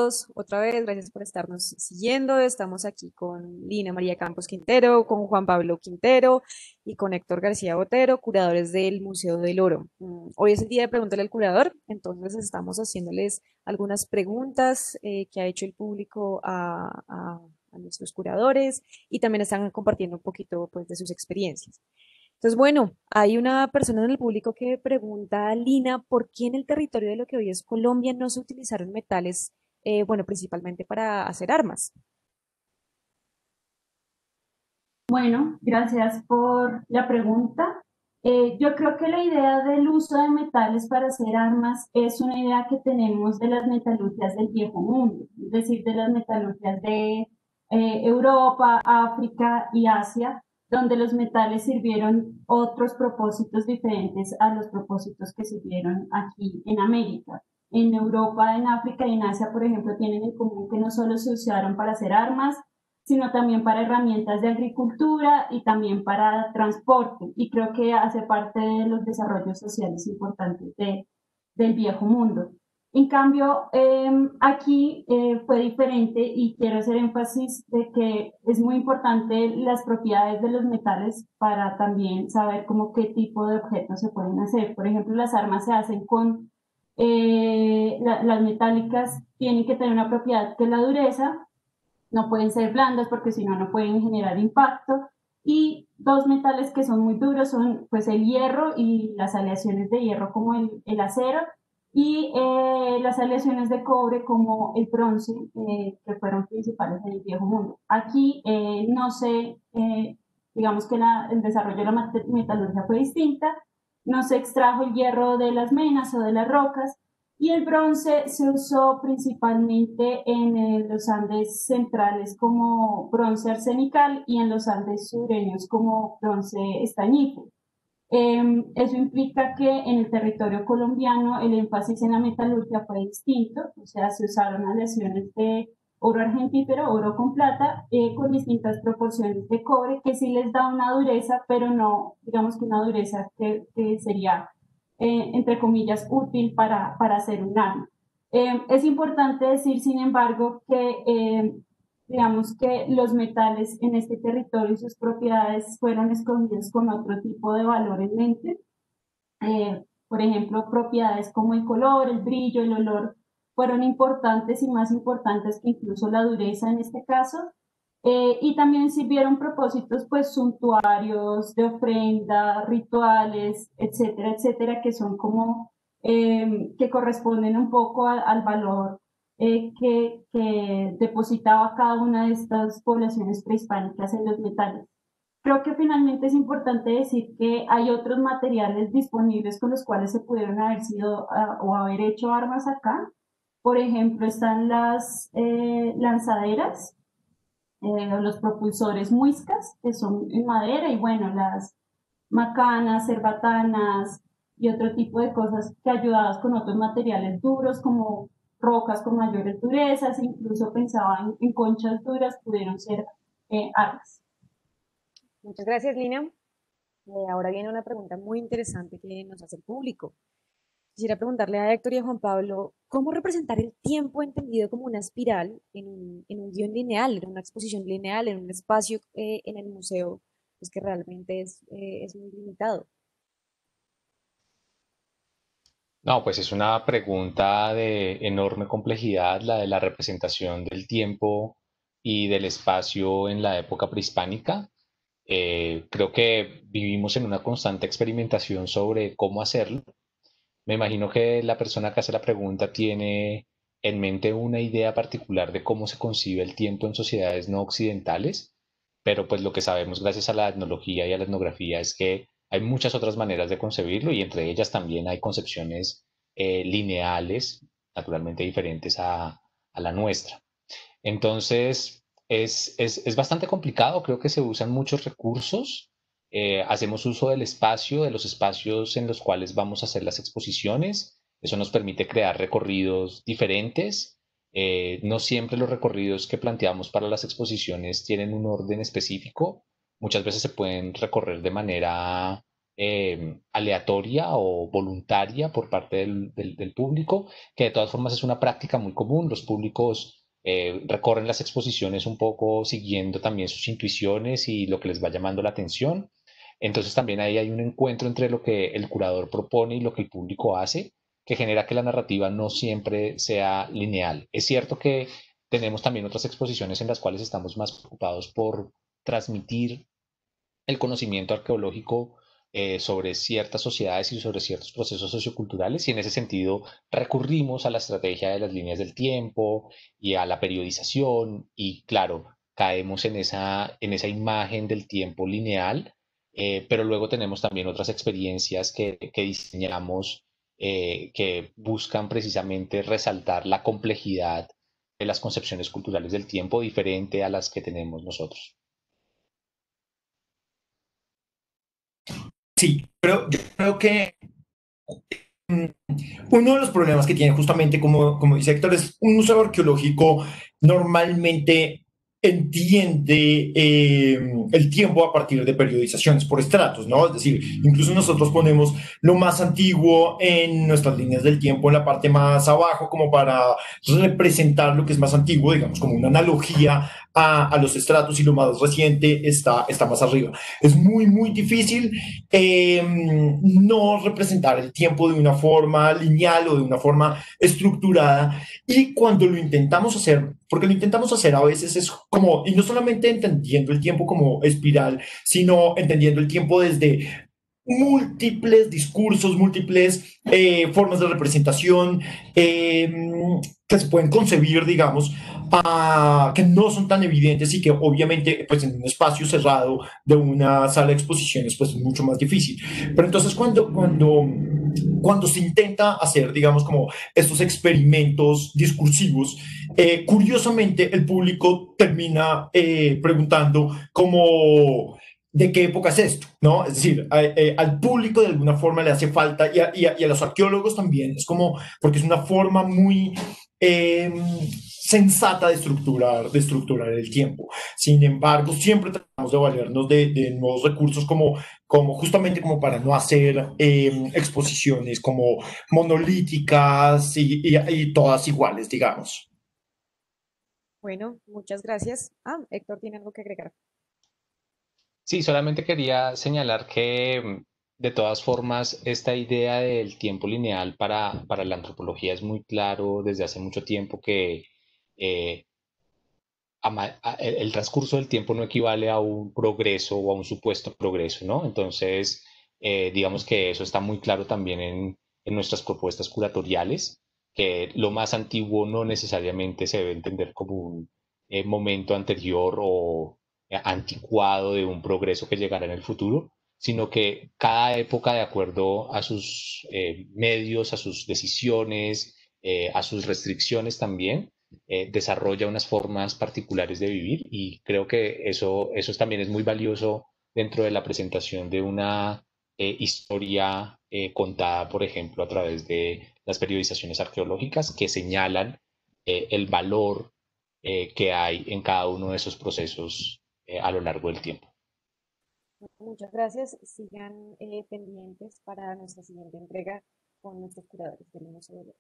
todos otra vez, gracias por estarnos siguiendo. Estamos aquí con Lina María Campos Quintero, con Juan Pablo Quintero y con Héctor García Botero, curadores del Museo del Oro. Hoy es el día de preguntarle al curador, entonces estamos haciéndoles algunas preguntas que ha hecho el público a nuestros curadores y también están compartiendo un poquito pues, de sus experiencias. Entonces, bueno, hay una persona en el público que pregunta, Lina, ¿por qué en el territorio de lo que hoy es Colombia no se utilizaron metales, bueno, principalmente para hacer armas? Bueno, gracias por la pregunta. Yo creo que la idea del uso de metales para hacer armas es una idea que tenemos de las metalurgias del viejo mundo, es decir, de las metalurgias de Europa, África y Asia, donde los metales sirvieron otros propósitos diferentes a los propósitos que sirvieron aquí en América. En Europa, en África y en Asia, por ejemplo, tienen en común que no solo se usaron para hacer armas, sino también para herramientas de agricultura y también para transporte. Y creo que hace parte de los desarrollos sociales importantes del viejo mundo. En cambio, aquí fue diferente y quiero hacer énfasis de que es muy importante las propiedades de los metales para también saber cómo qué tipo de objetos se pueden hacer. Por ejemplo, las armas se hacen con las metálicas, tienen que tener una propiedad que es la dureza, no pueden ser blandas porque si no, no pueden generar impacto. Y dos metales que son muy duros son pues el hierro y las aleaciones de hierro como el acero y las aleaciones de cobre como el bronce, que fueron principales en el viejo mundo. Aquí no sé, digamos que el desarrollo de la metalurgia fue distinta, no se extrajo el hierro de las menas o de las rocas, y el bronce se usó principalmente en los Andes centrales como bronce arsenical y en los Andes sureños como bronce estañífero. Eso implica que en el territorio colombiano el énfasis en la metalurgia fue distinto, o sea, se usaron aleaciones de oro argentífero, oro con plata, con distintas proporciones de cobre, que sí les da una dureza, pero no, digamos que una dureza que sería, entre comillas, útil para hacer un arma. Es importante decir, sin embargo, que digamos que los metales en este territorio y sus propiedades fueron escogidos con otro tipo de valor en mente. Por ejemplo, propiedades como el color, el brillo, el olor fueron importantes y más importantes que incluso la dureza en este caso. Y también sirvieron propósitos pues suntuarios, de ofrenda, rituales, etcétera, etcétera, que son como que corresponden un poco al valor que depositaba cada una de estas poblaciones prehispánicas en los metales. Creo que finalmente es importante decir que hay otros materiales disponibles con los cuales se pudieron haber sido o haber hecho armas acá. Por ejemplo, están las lanzaderas, los propulsores muiscas, que son en madera, y bueno, las macanas, cerbatanas y otro tipo de cosas que ayudadas con otros materiales duros como rocas con mayores durezas, incluso pensaban en conchas duras, pudieron ser armas. Muchas gracias, Lina. Ahora viene una pregunta muy interesante que nos hace el público. Quisiera preguntarle a Héctor y a Juan Pablo, ¿cómo representar el tiempo entendido como una espiral en un guión lineal, en una exposición lineal, en un espacio en el museo, pues que realmente es muy limitado? No, pues es una pregunta de enorme complejidad, la de la representación del tiempo y del espacio en la época prehispánica. Creo que vivimos en una constante experimentación sobre cómo hacerlo. Me imagino que la persona que hace la pregunta tiene en mente una idea particular de cómo se concibe el tiempo en sociedades no occidentales, pero pues lo que sabemos gracias a la etnología y a la etnografía es que hay muchas otras maneras de concebirlo y entre ellas también hay concepciones lineales, naturalmente diferentes a la nuestra. Entonces, es bastante complicado, creo que se usan muchos recursos, hacemos uso del espacio, de los espacios en los cuales vamos a hacer las exposiciones, eso nos permite crear recorridos diferentes. No siempre los recorridos que planteamos para las exposiciones tienen un orden específico, muchas veces se pueden recorrer de manera aleatoria o voluntaria por parte del público, que de todas formas es una práctica muy común. Los públicos recorren las exposiciones un poco siguiendo también sus intuiciones y lo que les va llamando la atención. Entonces también ahí hay un encuentro entre lo que el curador propone y lo que el público hace, que genera que la narrativa no siempre sea lineal. Es cierto que tenemos también otras exposiciones en las cuales estamos más preocupados por transmitir el conocimiento arqueológico sobre ciertas sociedades y sobre ciertos procesos socioculturales, y en ese sentido recurrimos a la estrategia de las líneas del tiempo y a la periodización, y claro, caemos en esa imagen del tiempo lineal, pero luego tenemos también otras experiencias que diseñamos que buscan precisamente resaltar la complejidad de las concepciones culturales del tiempo diferente a las que tenemos nosotros. Sí, pero yo creo que mm, uno de los problemas que tiene justamente, como dice Héctor, es un museo arqueológico normalmente entiende el tiempo a partir de periodizaciones por estratos, ¿no? Es decir, incluso nosotros ponemos lo más antiguo en nuestras líneas del tiempo en la parte más abajo como para representar lo que es más antiguo, digamos, como una analogía a los estratos, y lo más reciente está más arriba. Es muy, muy difícil no representar el tiempo de una forma lineal o de una forma estructurada. Y cuando lo intentamos hacer, porque lo intentamos hacer a veces es como, y no solamente entendiendo el tiempo como espiral, sino entendiendo el tiempo desde múltiples discursos, múltiples formas de representación que se pueden concebir, digamos, que no son tan evidentes y que obviamente pues en un espacio cerrado de una sala de exposiciones pues es mucho más difícil. Pero entonces cuando se intenta hacer, digamos, como estos experimentos discursivos, curiosamente el público termina preguntando como de qué época es esto, ¿no? Es decir, al público de alguna forma le hace falta, y a los arqueólogos también, es como, porque es una forma muy sensata de estructurar el tiempo. Sin embargo, siempre tratamos de valernos de nuevos recursos como justamente como para no hacer exposiciones como monolíticas y todas iguales, digamos. Bueno, muchas gracias. Ah, Héctor tiene algo que agregar. Sí, solamente quería señalar que de todas formas esta idea del tiempo lineal para la antropología es muy claro desde hace mucho tiempo que eh, el transcurso del tiempo no equivale a un progreso o a un supuesto progreso, ¿no? Entonces, digamos que eso está muy claro también en nuestras propuestas curatoriales, que lo más antiguo no necesariamente se debe entender como un momento anterior o anticuado de un progreso que llegará en el futuro, sino que cada época, de acuerdo a sus medios, a sus decisiones, a sus restricciones también, desarrolla unas formas particulares de vivir, y creo que eso también es muy valioso dentro de la presentación de una historia contada, por ejemplo, a través de las periodizaciones arqueológicas que señalan el valor que hay en cada uno de esos procesos a lo largo del tiempo. Muchas gracias. Sigan pendientes para nuestra siguiente entrega con nuestros curadores del Museo del Oro.